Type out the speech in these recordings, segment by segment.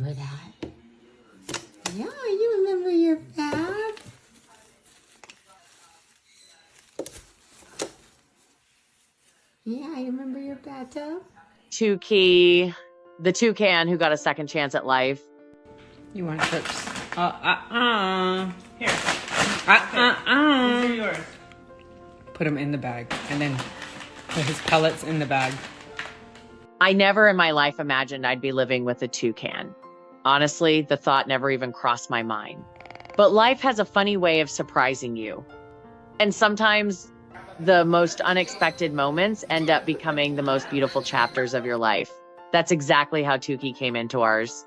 remember that. Yeah, you remember your bath. Yeah, you remember your bathtub? TouKi, the toucan who got a second chance at life. You want chips? Here. These are yours. Put them in the bag and then put his pellets in the bag. I never in my life imagined I'd be living with a toucan. Honestly, the thought never even crossed my mind. But life has a funny way of surprising you. And sometimes the most unexpected moments end up becoming the most beautiful chapters of your life. That's exactly how TouKi came into ours.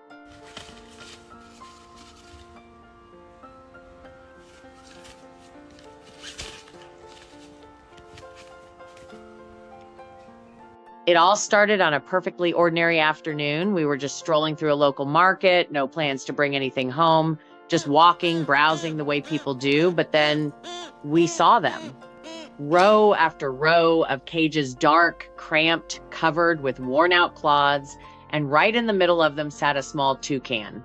It all started on a perfectly ordinary afternoon. We were just strolling through a local market, no plans to bring anything home, just walking, browsing the way people do. But then we saw them. Row after row of cages, dark, cramped, covered with worn out cloths, and right in the middle of them sat a small toucan.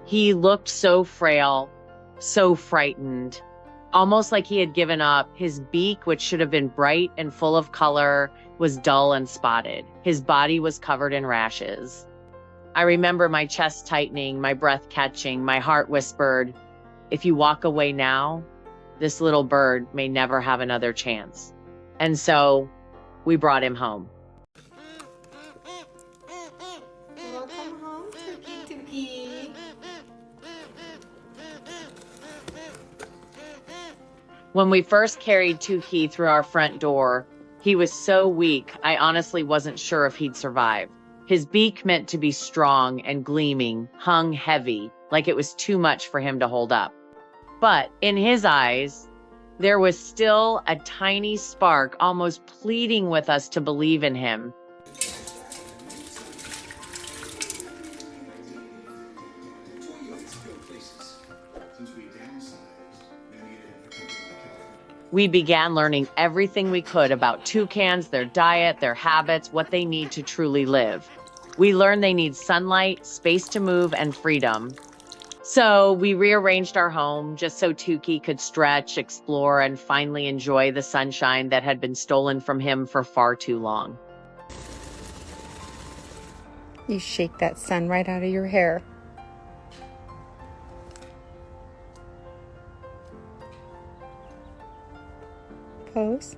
He looked so frail, so frightened, almost like he had given up. His beak, which should have been bright and full of color, was dull and spotted. His body was covered in rashes. I remember my chest tightening, my breath catching, my heart whispered, "If you walk away now, this little bird may never have another chance." And so we brought him home. Welcome home, TouKi. When we first carried TouKi through our front door, he was so weak, I honestly wasn't sure if he'd survive. His beak, meant to be strong and gleaming, hung heavy, like it was too much for him to hold up. But in his eyes, there was still a tiny spark, almost pleading with us to believe in him. We began learning everything we could about toucans, their diet, their habits, what they need to truly live. We learned they need sunlight, space to move, and freedom. So we rearranged our home just so TouKi could stretch, explore, and finally enjoy the sunshine that had been stolen from him for far too long. You shake that sun right out of your hair. Pose.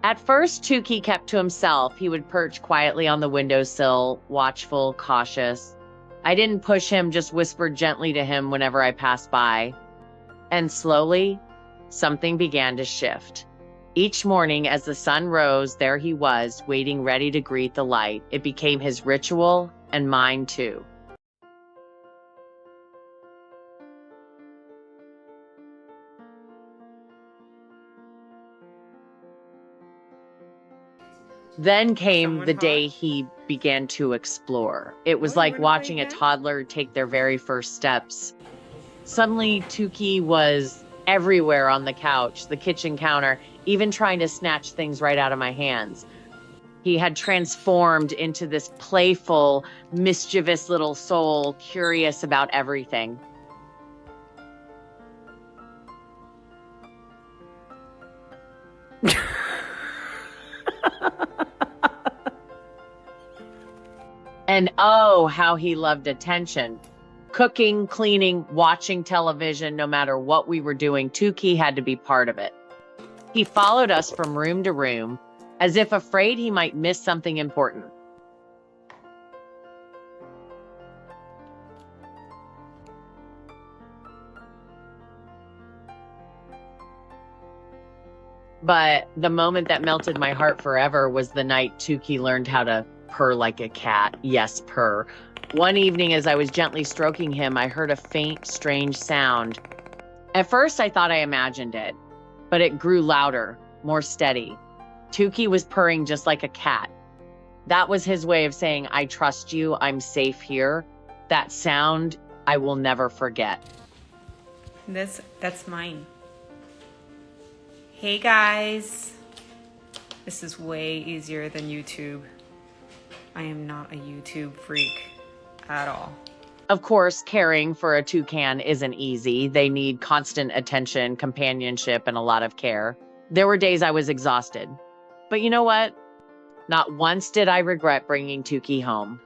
At first, TouKi kept to himself. He would perch quietly on the windowsill, watchful, cautious. I didn't push him, just whispered gently to him whenever I passed by. And slowly, something began to shift. Each morning, as the sun rose, there he was, waiting ready to greet the light. It became his ritual, and mine too. Then came the day he began to explore. It was like watching a toddler take their very first steps. Suddenly, TouKi was everywhere, on the couch, the kitchen counter, even trying to snatch things right out of my hands. He had transformed into this playful, mischievous little soul, curious about everything. And oh, how he loved attention. Cooking, cleaning, watching television, no matter what we were doing, TouKi had to be part of it. He followed us from room to room, as if afraid he might miss something important. But the moment that melted my heart forever was the night TouKi learned how to purr like a cat. Yes, purr. One evening, as I was gently stroking him, I heard a faint, strange sound. At first, I thought I imagined it, but it grew louder, more steady. TouKi was purring just like a cat. That was his way of saying, "I trust you, I'm safe here." That sound I will never forget. That's mine. Hey guys. This is way easier than YouTube. I am not a YouTube freak at all. Of course, caring for a toucan isn't easy. They need constant attention, companionship, and a lot of care. There were days I was exhausted. But you know what? Not once did I regret bringing TouKi home.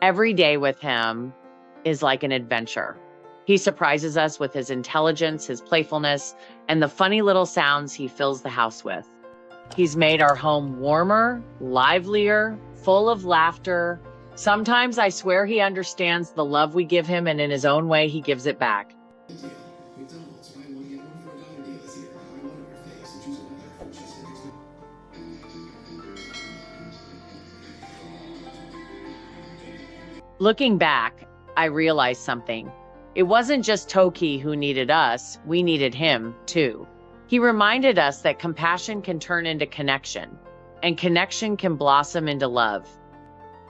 Every day with him is like an adventure. He surprises us with his intelligence, his playfulness, and the funny little sounds he fills the house with. He's made our home warmer, livelier, full of laughter. Sometimes I swear he understands the love we give him, and in his own way, he gives it back. Looking back, I realized something. It wasn't just TouKi who needed us, we needed him too. He reminded us that compassion can turn into connection, and connection can blossom into love.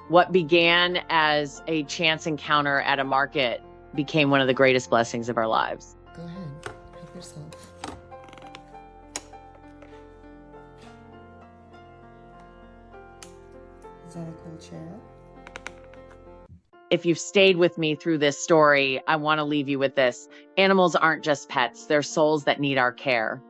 What began as a chance encounter at a market became one of the greatest blessings of our lives. Go ahead, help yourself. Is that a cool chair? If you've stayed with me through this story, I want to leave you with this. Animals aren't just pets, they're souls that need our care.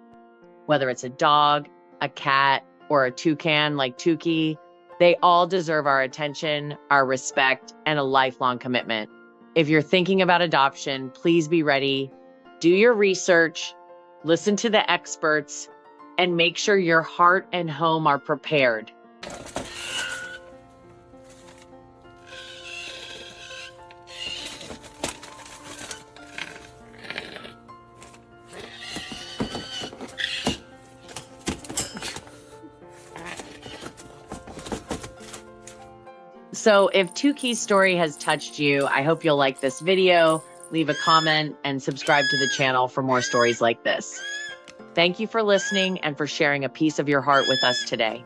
Whether it's a dog, a cat, or a toucan like TouKi, they all deserve our attention, our respect, and a lifelong commitment. If you're thinking about adoption, please be ready. Do your research, listen to the experts, and make sure your heart and home are prepared. So if TouKi's story has touched you, I hope you'll like this video, leave a comment, and subscribe to the channel for more stories like this. Thank you for listening and for sharing a piece of your heart with us today.